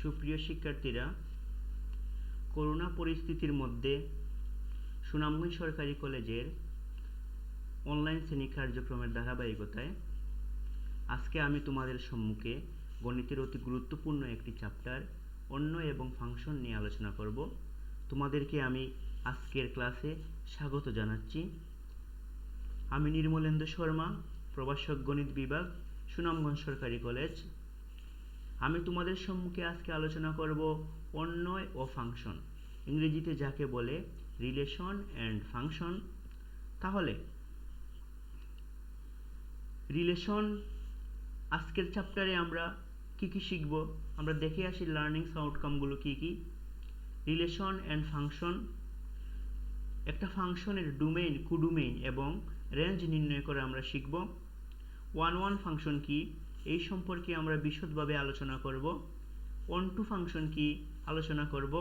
সুপ্রিয় শিক্ষার্থীরা, করোনা পরিস্থিতির মধ্যে সুনামগঞ্জ সরকারি কলেজের অনলাইন শ্রেণী কার্যক্রমের ধারাবাহিকতায় আজকে আমি তোমাদের সম্মুখে গণিতের অতি গুরুত্বপূর্ণ একটি চ্যাপ্টার অন্য এবং ফাংশন নিয়ে আলোচনা করব। তোমাদেরকে আমি আজকের ক্লাসে স্বাগত জানাচ্ছি। আমি নির্মলেন্দু শর্মা, প্রভাষক গণিত বিভাগ, সুনামগঞ্জ সরকারি কলেজ। আমি তোমাদের সম্মুখে আজকে আলোচনা করব অন্যয় ও ফাংশন, ইংরেজিতে যাকে বলে রিলেশন অ্যান্ড ফাংশন। তাহলে রিলেশন আজকের চ্যাপ্টারে আমরা কি কি শিখব, আমরা দেখে আসি লার্নিংস আউটকামগুলো কি কি। রিলেশন অ্যান্ড ফাংশন, একটা ফাংশনের ডোমেইন, কোডোমেইন এবং রেঞ্জ নির্ণয় করে আমরা শিখব। ওয়ান ওয়ান ফাংশন কি এই সম্পর্কে আমরা বিশদভাবে আলোচনা করব। ওয়ান টু ফাংশন কি আলোচনা করব।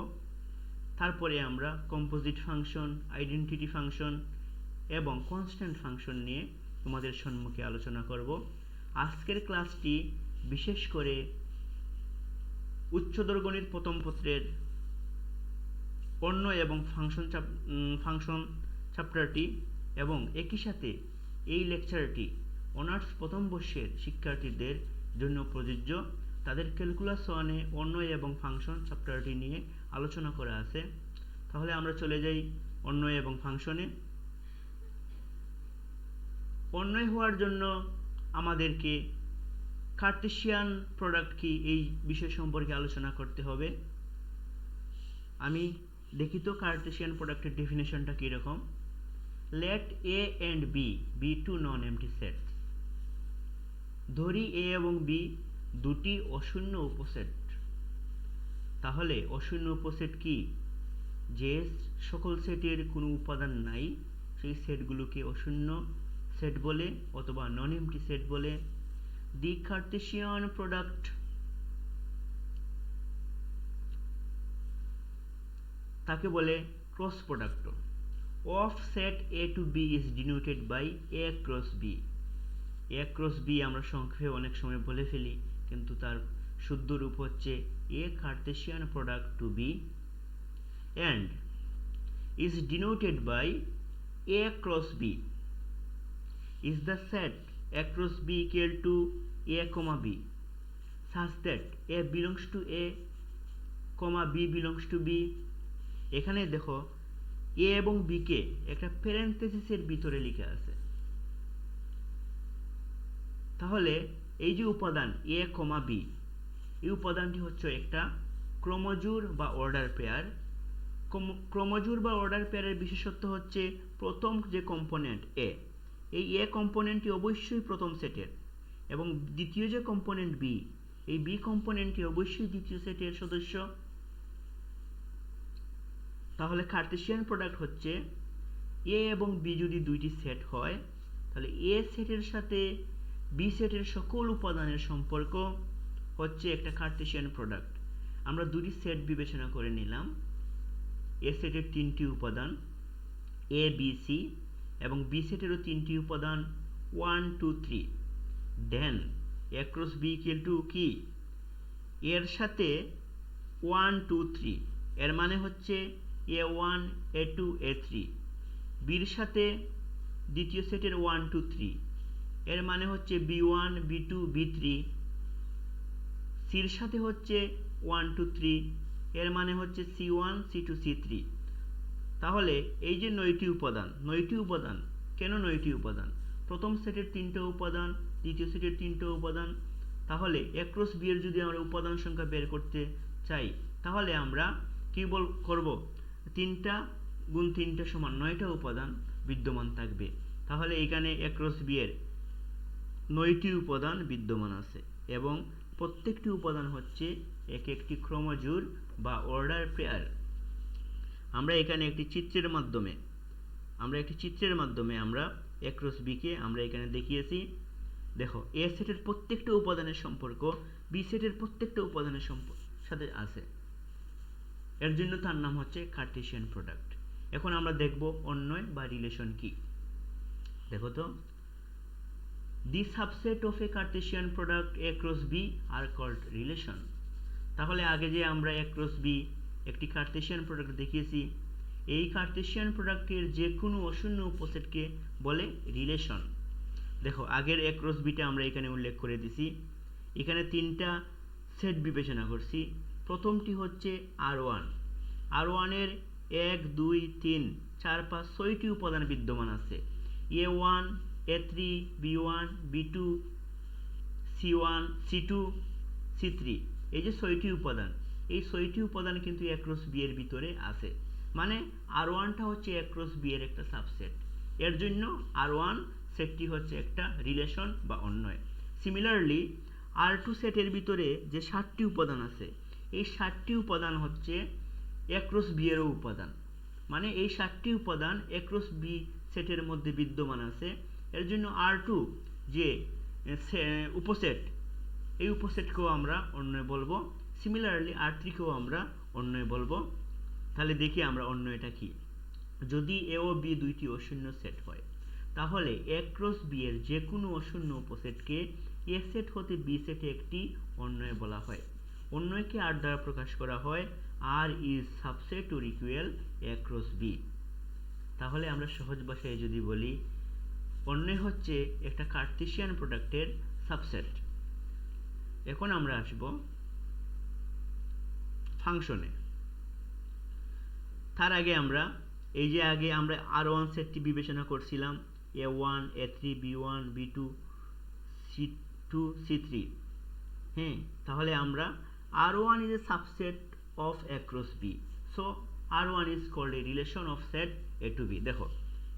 তারপরে আমরা কম্পোজিট ফাংশন, আইডেন্টিটি ফাংশন এবং কনস্ট্যান্ট ফাংশন নিয়ে তোমাদের সম্মুখে আলোচনা করব। আজকের ক্লাসটি বিশেষ করে উচ্চতর গণিত প্রথম পত্রের অন্য এবং ফাংশন চ্যাপ্টারটি এবং একই সাথে এই লেকচারটি অনার্স প্রথম বর্ষের শিক্ষার্থীদের জন্য প্রযোজ্য। তাদের ক্যালকুলাস ওয়ানে অন্য এবং ফাংশন চ্যাপ্টারটি নিয়ে আলোচনা করা আছে। তাহলে আমরা চলে যাই অন্য এবং ফাংশনে। অন্যয় হওয়ার জন্য আমাদেরকে কার্টেসিয়ান প্রোডাক্ট কি এই বিষয় সম্পর্কে আলোচনা করতে হবে। আমি দেখি তো কার্টেসিয়ান প্রোডাক্টের ডেফিনেশনটা কীরকম। Let A and B be two non empty sets. ধরি এ এবং বি দুটি অশূন্য উপসেট। তাহলে অশূন্য উপসেট কি? যে সকল সেটের কোনো উপাদান নাই সেই সেটগুলোকে অশূন্য সেট বলে অথবা নন এমটি সেট বলে। দি কার্টেসিয়ান প্রোডাক্ট তাকে বলে cross product of set A to B is denoted by A cross B. A cross B আমরা সংক্ষেপে অনেক সময় বলে ফেলি, কিন্তু তার শুদ্ধ রূপ হচ্ছে A Cartesian product to B and is denoted by a cross b is the set a cross b equal to a comma b such that a belongs to a comma b belongs to b। এখানে দেখো a এবং b কে একটা প্যারেনথেসিসের ভিতরে লেখা আছে। তাহলে এই যে উপাদান a comma b, এই উপাদানটি হচ্ছে একটা ক্রমজোড় বা অর্ডার পেয়ার। ক্রমজোড় বা অর্ডার পেয়ারের বিশেষত্ব হচ্ছে প্রথম যে কম্পোনেন্ট এ, এই এ কম্পোনেন্টটি অবশ্যই প্রথম সেটের, এবং দ্বিতীয় যে কম্পোনেন্ট বি, এই বি কম্পোনেন্টটি অবশ্যই দ্বিতীয় সেটের সদস্য। তাহলে কার্টেসিয়ান প্রোডাক্ট হচ্ছে এ এবং বি যদি দুইটি সেট হয়, তাহলে এ সেটের সাথে বি সেটের সকল উপাদানের সম্পর্ক হচ্ছে একটা কার্টেসিয়ান প্রোডাক্ট। আমরা দুটি সেট বিবেচনা করে নিলাম। এ সেটের তিনটি উপাদান এ বি সি এবং বি সেটেরও তিনটি উপাদান 1 2 3। দেন এ ক্রস বি ইকুয়াল টু কি? এর সাথে 1 2 3, এর মানে হচ্ছে a1 a2 a3। বির সাথে দ্বিতীয় সেটের 1 2 3, এর মানে হচ্ছে b1 b2 b3। সির সাথে হচ্ছে 1 2 3, এর মানে হচ্ছে c1 c2 c3। তাহলে এই যে নয়টি উপাদান, কেন নয়টি উপাদান? প্রথম সেটের তিনটে উপাদান, দ্বিতীয় সেটের তিনটে উপাদান। তাহলে এ ক্রস বি এর যদি আমরা উপাদান সংখ্যা বের করতে চাই, তাহলে আমরা কি করব? 3টা গুণ 3টা সমান 9টা উপাদান বিদ্যমান থাকবে। তাহলে এখানে এ ক্রস বি এর 9টি উপাদান বিদ্যমান আছে এবং প্রত্যেকটি উপাদান হচ্ছে এক একটি ক্রমজোড় বা অর্ডার পেয়ার। আমরা এখানে একটি চিত্রের মাধ্যমে আমরা এ ক্রস বি কে আমরা এখানে দেখিয়েছি। দেখো, এ সেটের প্রত্যেকটা উপাদানের সম্পর্ক বি সেটের প্রত্যেকটা উপাদানের সাথে আছে, এর জন্য তার নাম হচ্ছে কার্টেসিয়ান প্রোডাক্ট। এখন আমরা দেখব অন্যয় বা রিলেশন কি। দেখো তো, the subset of a Cartesian product A cross B are called relation। তাহলে আগে যে আমরা a ক্রস b একটি কার্টেসিয়ান প্রোডাক্ট দেখিয়েছি, এই কার্টেসিয়ান প্রোডাক্টের যে কোনো অশূন্য উপসেটকে বলে রিলেশন। দেখো আগের a ক্রস বিটা আমরা এখানে উল্লেখ করে দিছি। এখানে তিনটা সেট বিবেচনা করছি। প্রথমটি হচ্ছে R1। R1 এর 1 2 3 4 5 6টি উপাদান বিদ্যমান আছে। A1 A3 B1 B2 C1 C2 C3, এই যে 6টি উপাদান, এই 6টি উপাদান কিন্তু a ক্রস b এর ভিতরে আছে। মানে R1টা হচ্ছে a ক্রস b এর একটা সাবসেট। এর জন্য R1 সেটটি হচ্ছে একটা রিলেশন বা অন্বয়। সিমিলারলি R2 সেটের ভিতরে যে 7টি উপাদান আছে, এই 7টি উপাদান হচ্ছে a ক্রস b এরও উপাদান। মানে এই 7টি উপাদান a ক্রস b সেটের মধ্যে বিদ্যমান আছে। এর জন্য R2 যে উপসেট, এই উপসেটকেও আমরা অন্বয় বলবো। সিমিলারলি R3 কেও আমরা অন্বয় বলবো। তাহলে দেখি আমরা অন্বয়টা কি। যদি a ও b দুইটি অশূন্য সেট হয়, তাহলে a ক্রস b এর যে কোনো অশূন্য উপসেটকে a সেট হতে b সেটে একটি অন্বয় বলা হয়। অন্বয়কে R দ্বারা প্রকাশ করা হয়, R is subset or equal a cross b। তাহলে আমরা সহজ ভাষায় যদি বলি, অন্বয় হচ্ছে একটা কার্টেসিয়ান প্রোডাক্টের সাবসেট। এখন আমরা আসব ফাংশনে। তার আগে আমরা এই যে আগে আমরা R1 সেটটি বিবেচনা করছিলাম, A1 A3 B1 B2 C2 C3। হ্যাঁ, তাহলে আমরা R1 is a subset of A cross B, so R1 is called a relation of set A to B। দেখো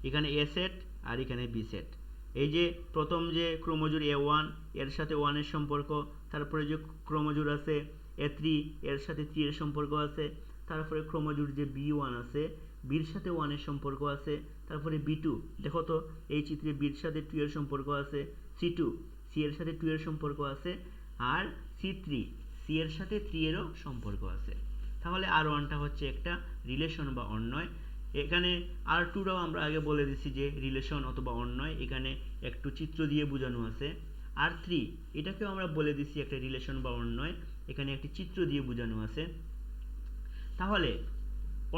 এখানে A সেট আর এখানে B সেট। এই যে প্রথম যে ক্রোমোজোর A1 এর সাথে 1 এর সম্পর্ক, তারপরে যে ক্রোমোজোর আছে A3 এর সাথে 3 এর সম্পর্ক আছে, তারপরে ক্রোমোজোর যে B1 আছে B এর সাথে 1 এর সম্পর্ক আছে, তারপরে B2 দেখো তো এই চিত্রে B এর সাথে 2 এর সম্পর্ক আছে, C2 C এর সাথে 2 এর সম্পর্ক আছে, আর C3 C এর সাথে 3 এরও সম্পর্ক আছে। তাহলে R1টা হচ্ছে একটা রিলেশন বা অন্বয়। এখানে R2টাও আমরা আগে বলে দিছি যে রিলেশন অথবা অন্বয়, এখানে একটু চিত্র দিয়ে বোঝানো আছে। R3 এটাকেও আমরা বলে দিছি একটা রিলেশন বা অন্বয়, এখানে একটি চিত্র দিয়ে বোঝানো আছে। তাহলে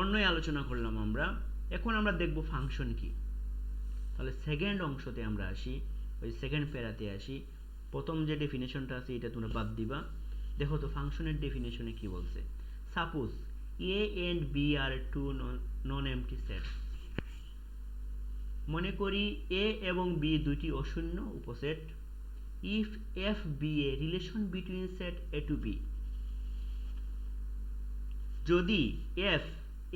অন্বয় আলোচনা করলাম আমরা। এখন আমরা দেখব ফাংশন কি। তাহলে সেকেন্ড অংশতে আমরা আসি, ওই সেকেন্ড প্যারাতে আসি। প্রথম যে ডেফিনেশনটা আছে এটা তোমরা বাদ দিবা। দেখো তো ফাংশনের ডেফিনেশনে কি বলছে। Suppose a and b are two non-empty sets। মনে করি a এবং b দুটি অশূন্য উপসেট। if f be a relation between set a to b, যদি f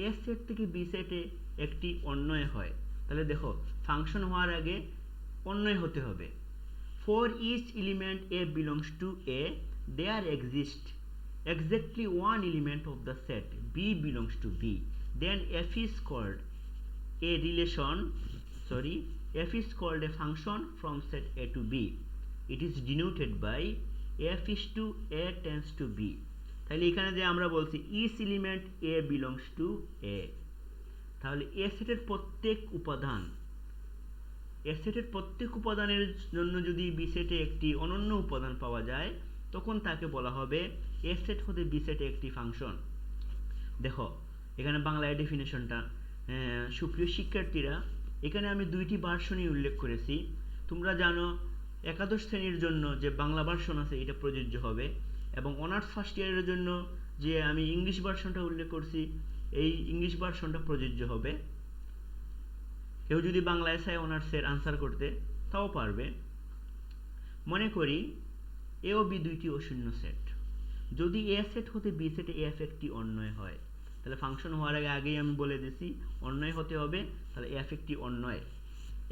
a সেট থেকে b সেটে একটি অন্বয় হয়, তাহলে দেখো ফাংশন হওয়ার আগে অন্বয় হতে হবে। for each element a belongs to a, there exists exactly one element of the set b belongs to b, then f is called a function from set a to b। it is denoted by f is to a tends to b। তাহলে এখানে যে আমরা বলছি each element a belongs to a, তাহলে a সেটের প্রত্যেক উপাদানের জন্য যদি b সেটে একটি অনন্য উপাদান পাওয়া যায়, তখন তাকে বলা হবে a সেট হতে b সেটে একটি ফাংশন। দেখো এখানে বাংলায় ডেফিনেশনটা, সুপ্রিয় শিক্ষার্থীরা এখানে আমি দুইটি ভার্সনই উল্লেখ করেছি। তোমরা জানো একাদশ শ্রেণীর জন্য যে বাংলা ভার্সন আছে এটা প্রযোজ্য হবে, এবং অনার্স ফার্স্ট ইয়ারের জন্য যে আমি ইংলিশ ভার্সনটা উল্লেখ করছি এই ইংলিশ ভার্সনটা প্রযোজ্য হবে। কেউ যদি বাংলায় চায় অনার্সের আনসার করতে তাও পারবে। মনে করি a ও b দুইটি অশূন্য সেট। যদি a সেট হতে b সেটে f একটি অন্বয় হয়, তাহলে ফাংশন হওয়ার আগে আগেই আমি বলে দিছি অন্বয় হতে হবে, তাহলে f একটি অন্বয়।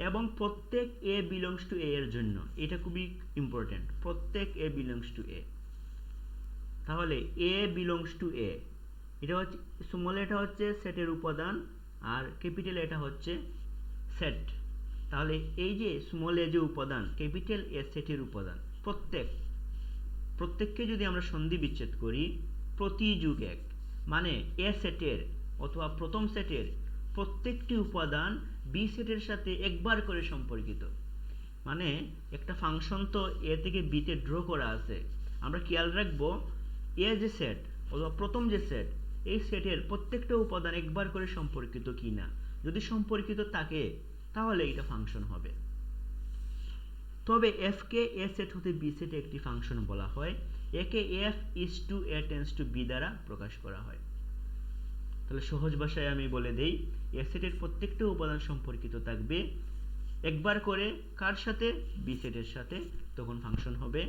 এবং প্রত্যেক a belongs to a এর জন্য, এটা খুবই ইম্পর্টেন্ট, প্রত্যেক a belongs to a। তাহলে a belongs to a, এটা হচ্ছে স্মল এটা হচ্ছে সেটের উপাদান আর ক্যাপিটাল এটা হচ্ছে সেট। তাহলে এই যে স্মল এ যে উপাদান, ক্যাপিটাল এ সেটের উপাদান, প্রত্যেককে যদি আমরা সন্ধি বিচ্ছেদ করি, প্রতি যুগ এক, মানে এ সেটের অথবা প্রথম সেটের প্রত্যেকটি উপাদান বি সেটের সাথে একবার করে সম্পর্কিত। মানে একটা ফাংশন তো এ থেকে বিতে ড্র করা আছে, আমরা খেয়াল রাখবো এ যে সেট অথবা প্রথম যে সেট, এই সেটের প্রত্যেকটা উপাদান একবার করে সম্পর্কিত কিনা, যদি সম্পর্কিত থাকে তাহলে এটা ফাংশন হবে। তবে f কে a সেট হতে b সেটে একটি ফাংশন বলা হয়, একে f is to a tends to b দ্বারা প্রকাশ করা হয়। তাহলে সহজ ভাষায় আমি বলে দেই, a সেটের প্রত্যেকটা উপাদান সম্পর্কিত থাকবে একবার করে কার সাথে, b সেটের সাথে, তখন ফাংশন হবে।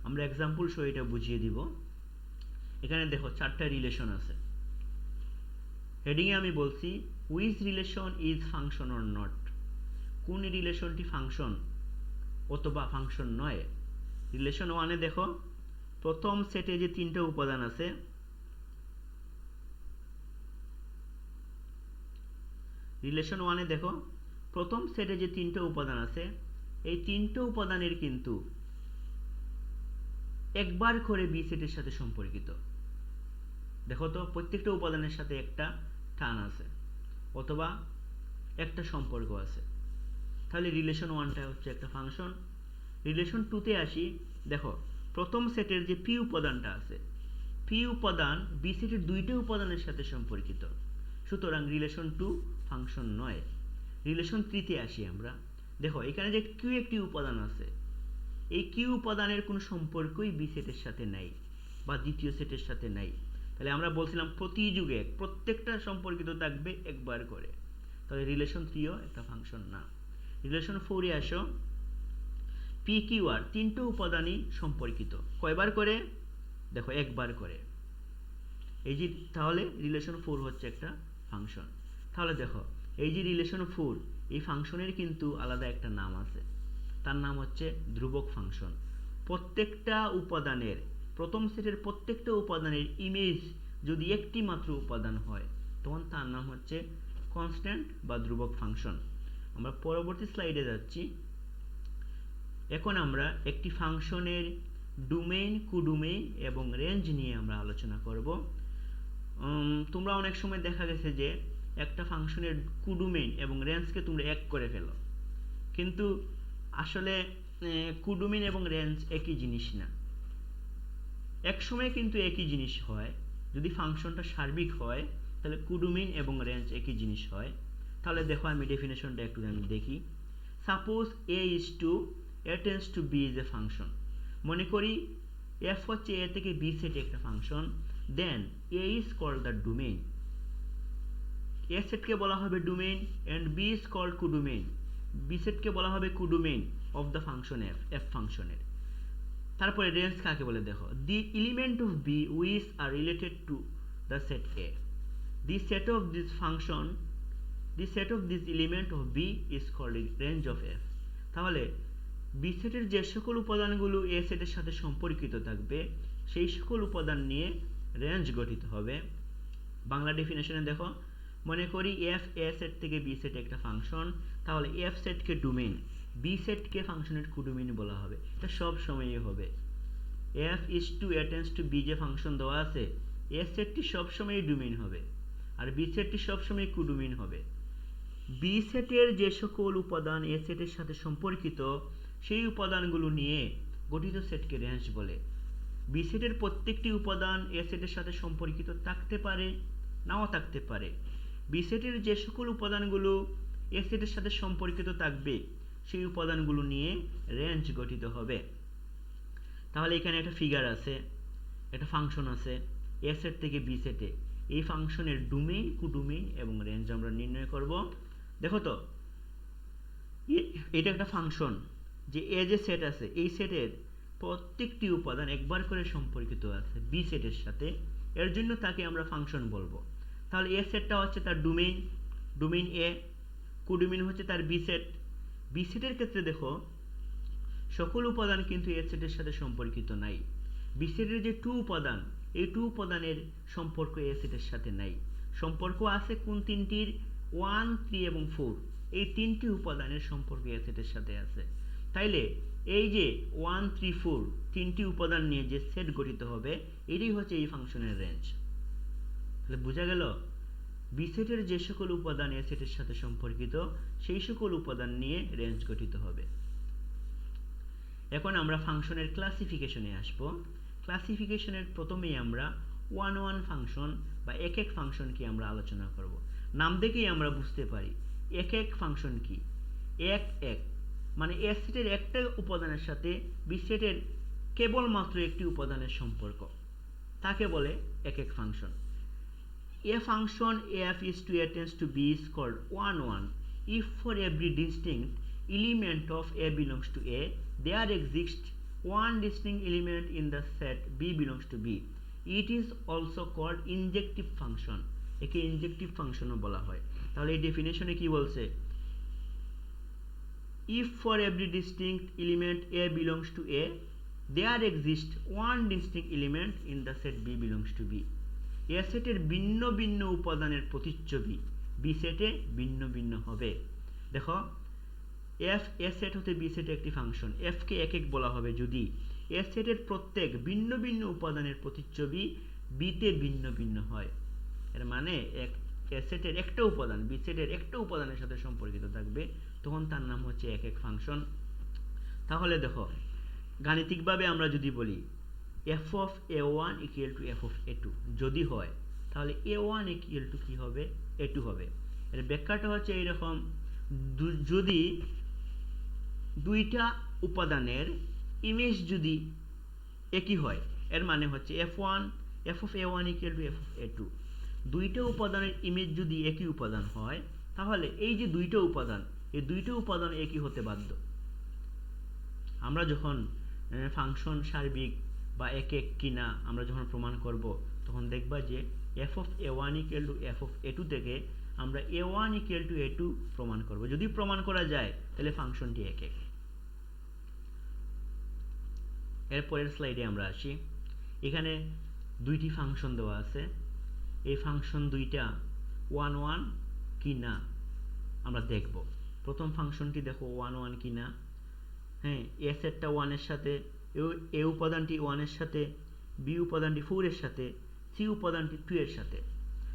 আমরা एग्जांपल সহ এটা বুঝিয়ে দিব। এখানে দেখো চারটা রিলেশন আছে। হেডিং এ আমি বলছি which relation is function or not, কোন রিলেশনটি ফাংশন অথবা ফাংশন নয়। রিলেশন 1 এ দেখো প্রথম সেটে যে তিনটা উপাদান আছে, রিলেশন 1 এ দেখো প্রথম সেটে যে তিনটা উপাদান আছে, এই তিনটা উপাদানের কিন্তু একবার করে বি সেটের সাথে সম্পর্কিত। দেখো তো প্রত্যেকটা উপাদানের সাথে একটা টান আছে অথবা একটা সম্পর্ক আছে, তাহলে রিলেশন 1টা হচ্ছে একটা ফাংশন। রিলেশন 2 তে আসি, দেখো প্রথম সেটের যে পি উপাদানটা আছে, পি উপাদান বি সেটের দুইটা উপাদানের সাথে সম্পর্কিত, সুতরাং রিলেশন 2 ফাংশন নয়। রিলেশন 3 তে আসি আমরা, দেখো এখানে যে কিউ একটি উপাদান আছে, এই কিউ উপাদানের কোনো সম্পর্কই বি সেটের সাথে নাই বা দ্বিতীয় সেটের সাথে নাই, তাহলে আমরা বলছিলাম প্রতি যুগে প্রত্যেকটা সম্পর্কিত থাকবে একবার করে, তাহলে রিলেশন 3ও একটা ফাংশন না। রিলেশন 4 এ আসো, পি কিউ আর তিনটা উপাদানই সম্পর্কিত, কয়বার করে, দেখো একবার করে, এই যে তাহলে রিলেশন 4 হচ্ছে একটা ফাংশন। তাহলে দেখো এই যে রিলেশন 4, এই ফাংশনের কিন্তু আলাদা একটা নাম আছে, তার নাম হচ্ছে ধ্রুবক ফাংশন। প্রত্যেকটা উপাদানের, প্রথম সেটের প্রত্যেকটা উপাদানের ইমেজ যদি একটি মাত্র উপাদান হয় তখন তার নাম হচ্ছে কনস্ট্যান্ট বা ধ্রুবক ফাংশন। আমরা পরবর্তী স্লাইডে যাচ্ছি। এখন আমরা একটি ফাংশনের ডোমেইন, কোডোমেইন এবং রেঞ্জ নিয়ে আমরা আলোচনা করব। তোমরা অনেক সময় দেখা গেছে যে একটা ফাংশনের কোডোমেইন এবং রেঞ্জকে তোমরা এক করে ফেলো, কিন্তু আসলে কোডোমেইন এবং রেঞ্জ একই জিনিস না। এক সময় কিন্তু একই জিনিস হয়, যদি ফাংশনটা সার্বিক হয় তাহলে কোডোমেইন এবং রেঞ্জ একই জিনিস হয়। তাহলে দেখো আমি ডেফিনেশনটা একটু আমি দেখি। Suppose a is to a tends to b is a function, মনে করি f হচ্ছে a থেকে b সেটে একটা function, then a is called the domain, a সেটকে বলা হবে domain and b is called codomain, b সেটকে বলা হবে codomain of the function f ফাংশনের। তারপরে রেঞ্জ কাকে বলে দেখো, the element of b which are related to the set a, the set of this function, the set of this element of b is called range of f। তাহলে b সেটের যে সকল উপাদানগুলো a সেটের সাথে সম্পর্কিত থাকবে সেই সকল উপাদান নিয়ে রেঞ্জ গঠিত হবে। বাংলা ডেফিনেশনে দেখো, মনে করি f a সেট থেকে b সেটে একটা ফাংশন, তাহলে f সেটকে ডোমেইন, b সেটকে ফাংশনের কোডোমেইন বলা হবে, এটা সব সময়ই হবে। f is to a tends to b যে ফাংশন দেওয়া আছে, a সেটটি সব সময়ই ডোমেইন হবে আর b সেটটি সব সময় কোডোমেইন হবে। b সেটের যে সকল উপাদান a সেটের সাথে সম্পর্কিত সেই উপাদানগুলো নিয়ে গঠিত সেটকে রেঞ্জ বলে। b সেটের প্রত্যেকটি উপাদান a সেটের সাথে সম্পর্কিত থাকতে পারে, নাও থাকতে পারে। b সেটের যে সকল উপাদানগুলো a সেটের সাথে সম্পর্কিত থাকবে সেই উপাদানগুলো নিয়ে রেঞ্জ গঠিত হবে। তাহলে এখানে একটা ফিগার আছে, একটা ফাংশন আছে a সেট থেকে b সেটে, এই ফাংশনের ডোমেইন, কোডোমেইন এবং রেঞ্জ আমরা নির্ণয় করব। দেখো তো এটা একটা ফাংশন যে এ যে সেট আছে, এই সেটের প্রত্যেকটি উপাদান একবার করে সম্পর্কিত আছে বি সেটের সাথে, এর জন্য তাকে আমরা ফাংশন বলবো। তাহলে এ সেটটা হচ্ছে তার ডোমেইন, ডোমেইন এ, কোডোমেইন হচ্ছে তার বি সেট। বি সেটের ক্ষেত্রে দেখো সকল উপাদান কিন্তু এ সেটের সাথে সম্পর্কিত নাই, বি সেটের যে টু উপাদান, এই টু উপাদানের সম্পর্ক এ সেটের সাথে নাই। সম্পর্ক আছে কোন তিনটির, 1, 3 এবং 4, এই তিনটি উপাদানের সম্পর্ক এ সেটের সাথে আছে। তাইলে এই যে 1, 3, 4 তিনটি উপাদান নিয়ে যে সেট গঠিত হবে এটাই হচ্ছে এই ফাংশনের রেঞ্জ। তাহলে বোঝা গেল বি সেটের যে সকল উপাদান এ সেটের সাথে সম্পর্কিত সেই সকল উপাদান নিয়ে রেঞ্জ গঠিত হবে। এখন আমরা ফাংশনের ক্লাসিফিকেশনে আসব। ক্লাসিফিকেশনের প্রথমেই আমরা ওয়ান ওয়ান ফাংশন বা এক এক ফাংশন কি আমরা আলোচনা করব। নাম দেখেই আমরা বুঝতে পারি এক এক ফাংশন কি। এক এক মানে এ সেটের একটা উপাদানের সাথে বি সেটের কেবলমাত্র একটি উপাদানের সম্পর্ক, তাকে বলে এক এক function. A function f is to a tends to b is called 1 1 if for every distinct element of a belongs to a there exists one distinct element in the set b belongs to b. It is also called injective function. একে ইনজেক্টিভ ফাংশনও বলা হয়। তাহলে এই ডেফিনেশনে কি বলছে, if for every distinct element a belongs to a there exists one distinct element in the set b belongs to b. এ সেটের ভিন্ন ভিন্ন উপাদানের প্রতিচ্ছবি বি সেটে ভিন্ন ভিন্ন হবে। দেখো এফ এ সেট হতে বি সেটে একটি ফাংশন, এফ কে এক এক বলা হবে যদি এ সেটের প্রত্যেক ভিন্ন ভিন্ন উপাদানের প্রতিচ্ছবি বিতে ভিন্ন ভিন্ন হয়। এর মানে এ সেটের একটা উপাদান বি সেটের একটা উপাদানের সাথে সম্পর্কিত থাকবে, তখন তার নাম হচ্ছে এক এক ফাংশন। তাহলে দেখো গাণিতিকভাবে আমরা যদি বলি f of a1 equal to f of a2 যদি হয়, তাহলে a1 equal to কি হবে, a2 হবে। এর ব্যাখ্যাটা হচ্ছে এইরকম, যদি দুইটা উপাদানের ইমেজ যদি একই হয়, এর মানে হচ্ছে f of a1 equal to f of a2, দুইটা উপাদানের ইমেজ যদি একই উপাদান হয়, তাহলে এই যে দুইটা উপাদান, এই দুইটা উপাদান একই হতে বাধ্য। আমরা যখন ফাংশন সার্বিক বা এক এক কিনা আমরা যখন প্রমাণ করব, তখন দেখবা যে f of a1 equal to f of a2 থেকে আমরা a1 equal to a2 প্রমাণ করব। যদি প্রমাণ করা যায় তাহলে ফাংশনটি এক এক। এরপরের স্লাইডে আমরা আসি। এখানে দুইটি ফাংশন দেওয়া আছে, এই ফাংশন দুইটা 1 1 কিনা আমরা দেখব। প্রথম ফাংশনটি দেখো 1 1 কিনা। হ্যাঁ, এ সেটটা 1 এর সাথে, এ উপাদানটি 1 এর সাথে, বি উপাদানটি 4 এর সাথে, সি উপাদানটি 2 এর সাথে।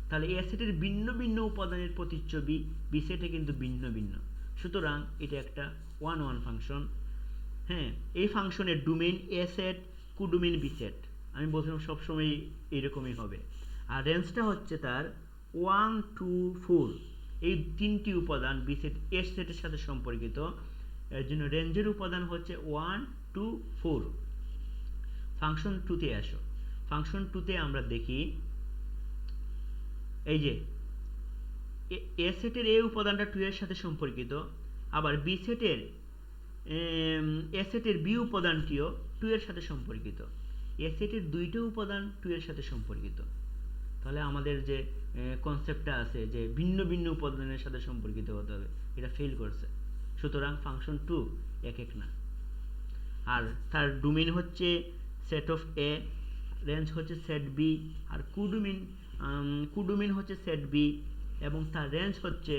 তাহলে এ সেটের ভিন্ন ভিন্ন উপাদানের প্রতিচ্ছবি বি সেটে কিন্তু ভিন্ন ভিন্ন, সুতরাং এটা একটা 1 1 ফাংশন। হ্যাঁ, এই ফাংশনের ডোমেইন এ সেট, কোডোমেইন বি সেট। আমি বলছিলাম সবসময় এইরকমই হবে। আর রেঞ্জটা হচ্ছে তার 1 2 4, এই তিনটি উপাদান বি সেট এ সেটের সাথে সম্পর্কিত। এর জন্য রেঞ্জের উপাদান হচ্ছে 1 2 4। ফাংশন 2তে আসো। ফাংশন 2তে আমরা দেখি এই যে এ সেটের এ উপাদানটা 2 এর সাথে সম্পর্কিত, আবার বি সেটের এ সেটের বি উপাদানটিও 2 এর সাথে সম্পর্কিত। এ সেটের দুইটা উপাদান 2 এর সাথে সম্পর্কিত। তাহলে আমাদের যে কনসেপ্টটা আছে যে ভিন্ন ভিন্ন উপাদানের সাথে সম্পর্কিত হতে হবে, এটা ফেল করছে। সুতরাং ফাংশন 2 এক এক না। আর তার ডোমেইন হচ্ছে সেট অফ এ, রেঞ্জ হচ্ছে সেট বি, আর কোডোমেইন হচ্ছে সেট বি, এবং তার রেঞ্জ হচ্ছে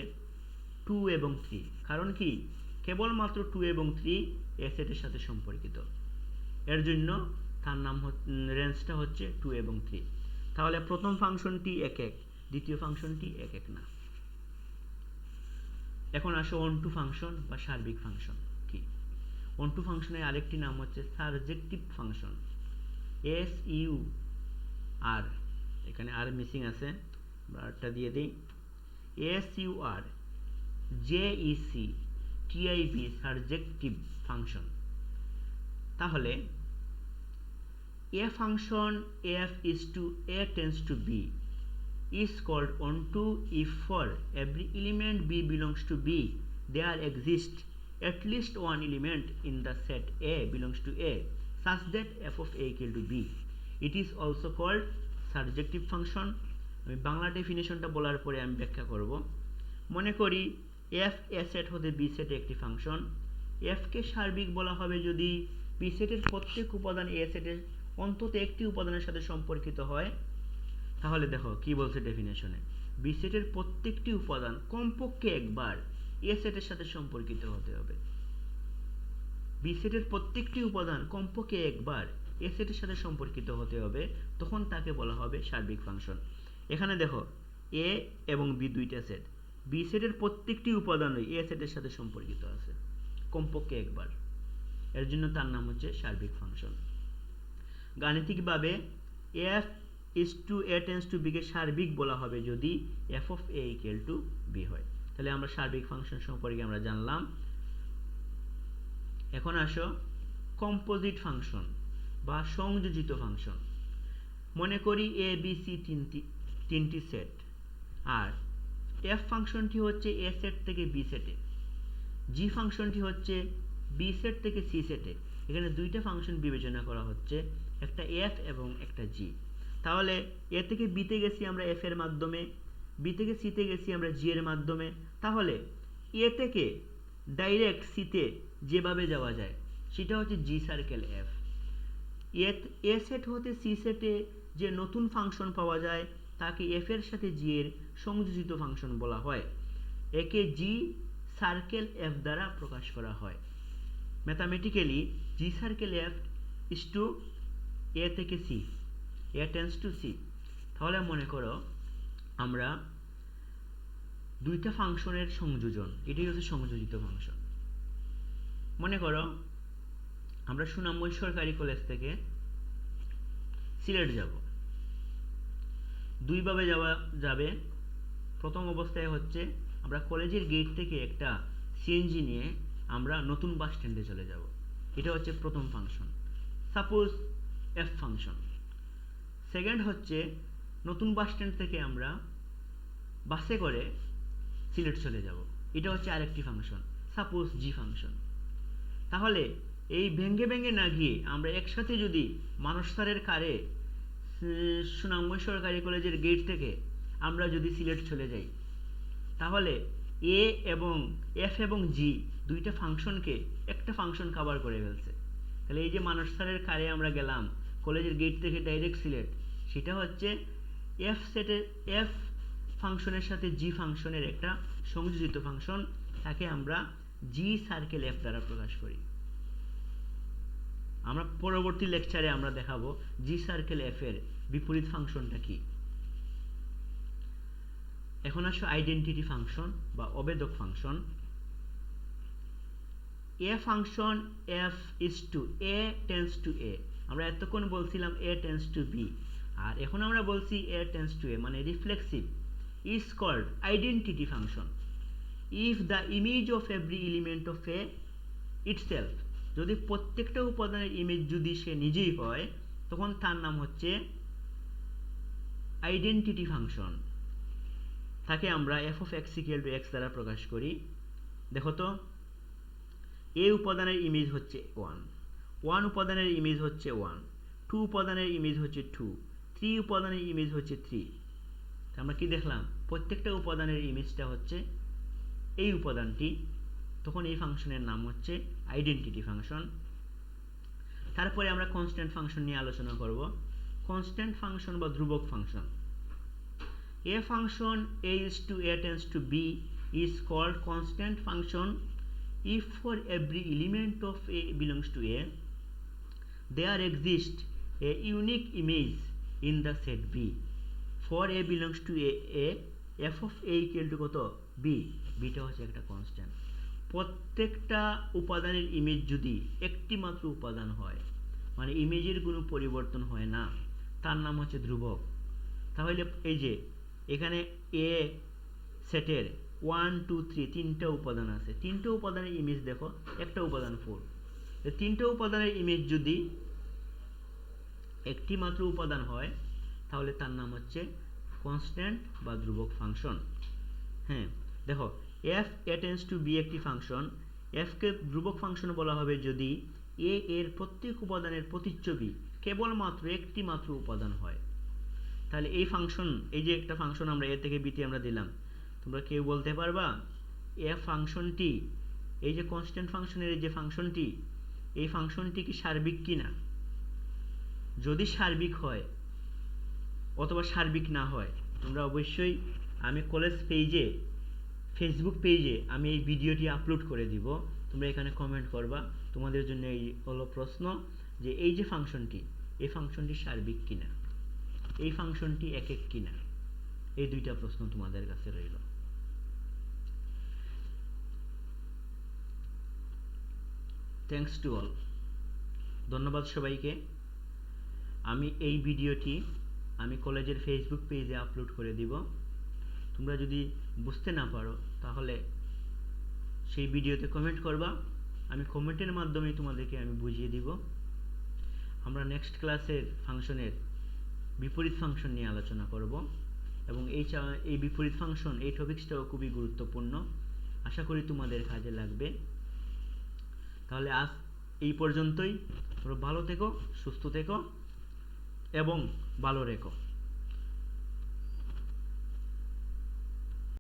2 এবং 3। কারণ কি, কেবলমাত্র 2 এবং 3 এ সেটের সাথে সম্পর্কিত। এর জন্য তার নাম রেঞ্জটা হচ্ছে 2 এবং 3। তাহলে প্রথম ফাংশনটি এক এক, দ্বিতীয় ফাংশনটি এক এক না। এখন আসো অনটু ফাংশন বা সার্বিক ফাংশন কি। অনটু ফাংশনের আরেকটি নাম হচ্ছে surjective function, S U R, এখানে আর মিসিং আছে, আমরা আরটা দিয়ে দিই, S U R J E C T I B, surjective function. তাহলে a function f is to a tends to b is called onto if for every element b belongs to b there exists at least one element in the set a belongs to a such that f of a equal to b. It is also called surjective function. আমি বাংলা ডেফিনেশনটা বলার পরে আমি ব্যাখ্যা করব। মনে করি f a set হতে b সেটে একটি ফাংশন, f কে সার্বিক বলা হবে যদি b সেটের প্রত্যেক উপাদান a সেটের অন্তত একটি উপাদানের সাথে সম্পর্কিত হয়। তাহলে দেখো কি বলছে ডেফিনেশনে, বি সেটের প্রত্যেকটি উপাদান কমপক্ষে একবার এ সেটের সাথে সম্পর্কিত হতে হবে। বি সেটের প্রত্যেকটি উপাদান কমপক্ষে একবার এ সেটের সাথে সম্পর্কিত হতে হবে, তখন তাকে বলা হবে সার্বিক ফাংশন। এখানে দেখো এ এবং বি দুইটা সেট, বি সেটের প্রত্যেকটি উপাদানই এ সেটের সাথে সম্পর্কিত আছে কমপক্ষে একবার, এর জন্য তার নাম হচ্ছে সার্বিক ফাংশন। গাণিতিকভাবে F is to A tends to B কে সার্বিক বলা হবে যদি F of A equal to B হয়। তাহলে আমরা সার্বিক ফাংশন সম্পর্কে আমরা জানলাম। এখন আসো কম্পোজিট ফাংশন বা সংযোজিত ফাংশন। মনে করি এ বি সি তিনটি সেট, আর এফ ফাংশনটি হচ্ছে এ সেট থেকে বি সেটে, জি ফাংশনটি হচ্ছে বি সেট থেকে সি সেটে। এখানে দুইটা ফাংশন বিবেচনা করা হচ্ছে, একটা এফ এবং একটা জি। তাহলে এ থেকে বিতে গেছি আমরা এফ এর মাধ্যমে, বি থেকে সিতে গেছি আমরা জি এর মাধ্যমে। তাহলে এ থেকে ডাইরেক্ট সিতে যেভাবে যাওয়া যায় সেটা হচ্ছে জি সার্কেল এফ। এ সেট হতে সি সেটে যে নতুন ফাংশন পাওয়া যায় তাকে এফ এর সাথে জি এর সংযোজিত ফাংশন বলা হয়। একে জি সার্কেল এফ দ্বারা প্রকাশ করা হয়। Mathematically G circle F is to A থেকে C, A tends to C. তাহলে মনে করো আমরা দুইটা ফাংশনের সংযোজন, এটাই হচ্ছে সংযোজিত ফাংশন। মনে করো আমরা সুনামগঞ্জ সরকারি কলেজ থেকে সিলেট যাব, দুইভাবে যাওয়া যাবে। প্রথম অবস্থায় হচ্ছে আমরা কলেজের গেট থেকে একটা সিএনজি নিয়ে আমরা নতুন বাস স্ট্যান্ডে চলে যাব, এটা হচ্ছে প্রথম function, suppose F function. Second হচ্ছে নতুন বাস স্ট্যান্ড থেকে আমরা বাসে করে সিলেট চলে যাব, এটা হচ্ছে আরেকটি ফাংশন, সাপোজ জি ফাংশন। তাহলে এই ভেঙ্গে ভেঙ্গে না গিয়ে আমরা একসাথে যদি মানস স্যারের কারে সুনামগঞ্জ সরকারি কলেজের গেট থেকে আমরা যদি সিলেট চলে যাই, তাহলে এ এবং এফ এবং জি দুইটা ফাংশনকে একটা ফাংশন কভার করে ফেলছে। তাহলে এই যে মানস স্যারের কারে আমরা গেলাম কলেজের গেট থেকে ডাইরেক্ট সিলেট, সেটা হচ্ছে এফ সেটের এফ ফাংশনের সাথে জি ফাংশনের একটা সংযোজিত ফাংশন, তাকে আমরা জি সার্কেল এফ দ্বারা প্রকাশ করি। আমরা পরবর্তী লেকচারে আমরা দেখাবো জি সার্কেল এফ এর বিপরীত ফাংশনটা কি। এখন আসো আইডেন্টিটি ফাংশন বা অবেদক function. A function F is to A tends to A, আমরা এতক্ষণ বলছিলাম এ টেন্স টু বি, আর এখন আমরা বলছি এ টেন্স টু এ, মানে reflexive, is called identity function if the image of every element of A itself, যদি প্রত্যেকটা উপাদানের ইমেজ যদি সে নিজেই হয় তখন তার নাম হচ্ছে আইডেন্টিটি ফাংশন, তাকে আমরা F of x equal to x দ্বারা প্রকাশ করি। দেখো তো, এ উপাদানের ইমেজ হচ্ছে 1, 1 উপাদানের ইমেজ হচ্ছে 1, 2 উপাদানের ইমেজ হচ্ছে 2, 3 উপাদানের ইমেজ হচ্ছে 3। আমরা কি দেখলাম, প্রত্যেকটা উপাদানের ইমেজটা হচ্ছে এই উপাদানটি, তখন এই ফাংশনের নাম হচ্ছে আইডেন্টিটি ফাংশন। তারপরে আমরা কনস্ট্যান্ট ফাংশন নিয়ে আলোচনা করব। কনস্ট্যান্ট ফাংশন বা ধ্রুবক function. A function a is to a tends to b is called constant function if for every element of a belongs to a there exists a unique image in the set b. For a belongs to a f of a equal to কত b, bটা হচ্ছে একটা constant. প্রত্যেকটা উপাদানের image যদি একটি মাত্র উপাদান হয়, মানে ইমেজের কোনো পরিবর্তন হয় না, তার নাম হচ্ছে ধ্রুবক। তাহলে এই যে এখানে এ সেটের 1 2 3 তিনটা উপাদান আছে, তিনটা উপাদানের ইমেজ দেখো, একটা উপাদান 4, এই তিনটা উপাদানের ইমেজ যদি একটি মাত্র উপাদান হয় তাহলে তার নাম হচ্ছে কনস্ট্যান্ট বা ধ্রুবক ফাংশন। হ্যাঁ দেখো, F A tends to B একটি ফাংশন, এফকে ধ্রুবক ফাংশন বলা হবে যদি এ এর প্রত্যেক উপাদানের প্রতিচ্ছবি কেবলমাত্র একটি মাত্র উপাদান হয়। তাহলে এই ফাংশন, এই যে একটা ফাংশন আমরা এ থেকে বিতে আমরা দিলাম, তোমরা কেউ বলতে পারবা এ ফাংশনটি, এই যে কনস্ট্যান্ট ফাংশনের এই যে ফাংশনটি, এই ফাংশনটি কি সার্বিক কিনা? যদি সার্বিক হয় অথবা সার্বিক না হয়, তোমরা অবশ্যই, আমি কলেজ পেজে ফেসবুক পেজে আমি এই ভিডিওটি আপলোড করে দিব, তোমরা এখানে কমেন্ট করবা। তোমাদের জন্য এই হলো প্রশ্ন যে এই যে ফাংশনটি, এই ফাংশনটি সার্বিক কিনা, এই ফাংশনটি একক কিনা, এই দুইটা প্রশ্ন তোমাদের কাছে রইল। থ্যাঙ্কস টু অল, ধন্যবাদ সবাইকে। আমি এই ভিডিওটি আমি কলেজের ফেসবুক পেজে আপলোড করে দিব। তোমরা যদি বুঝতে না পারো তাহলে সেই ভিডিওতে কমেন্ট করবা, আমি কমেন্টের মাধ্যমে তোমাদেরকে আমি বুঝিয়ে দিব। আমরা নেক্সট ক্লাসের ফাংশনের বিপরীত ফাংশন নিয়ে আলোচনা করব এবং এই বিপরীত ফাংশন এই টপিকসটাও খুবই গুরুত্বপূর্ণ, আশা করি তোমাদের কাজে লাগবে। তাহলে আজ এই পর্যন্তই। তোমরা ভালো থেকো, সুস্থ থেকো এবং ভালো রেখো।